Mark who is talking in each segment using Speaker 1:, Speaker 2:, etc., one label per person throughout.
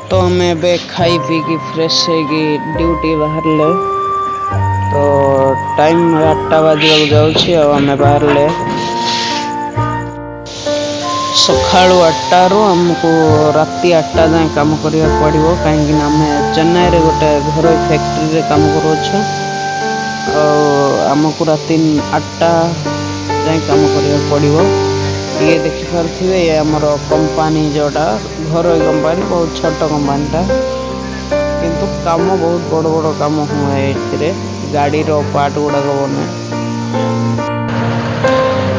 Speaker 1: तो हमें बे खाई पी की फ्रेश है ड्यूटी बाहर ले तो टाइम 8टा बाजू जाऊँगी आम बाहर ले सका 8टा रू आमको राति 8टा जाए कम करा पड़ो कहीं आम चेन्नई रे गोटे घर फैक्ट्री रे काम करुच्छे आमको राति 8टा जाए कम करा पड़ो। ये देखिपे ये आमर कंपानी जोटा घर कंपानी बहुत छोट कंपानीटा किंतु काम बहुत बड़ बड़ काम हुए ये गाड़ी रो पार्ट गुड़ाक बने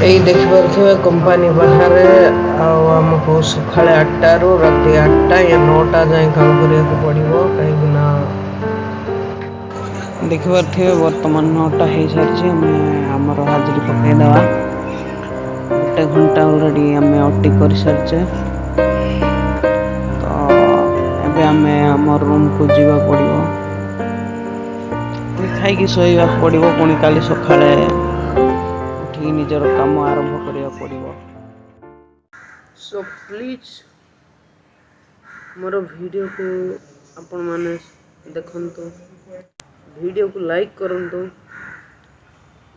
Speaker 1: यही देखिपे कंपानी बाहर आमको सका 8टा रू राति 8टा या 9टा जाए काम करा पड़ो कहीं देखिपे बर्तमान 9टा हो सारी आमर हाजिरी पकईदवा 1 घंटा ऑलरेडी आम ओटी कर सारी तो एबे आमे हमर रूम को जीवा पड़ो खाई शोवा पड़ो पुणी काली सकाळे उठी निजर काम आरंभ करिया पड़ो। सो प्लीज मोर वीडियो को आपण माने देखंतु वीडियो को लाइक करंतु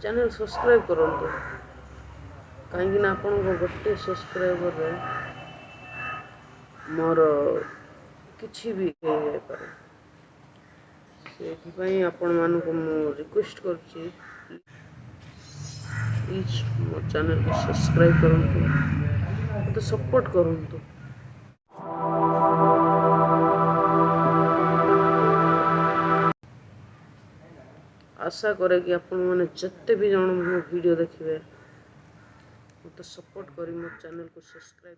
Speaker 1: चैनल सब्सक्राइब करंतु कहीं आपण गोटे सब्सक्राइबर रे मोर किछि भी पारे से आपण मानक मु रिक्वेस्ट करछि प्लीज मो चैनल को सब्सक्राइब करंतु मते सपोर्ट करंतु। आशा करे कि आपण माने जत्ते भी जण मो वीडियो देखिबे मते सपोर्ट करी मो चैनल को सब्सक्राइब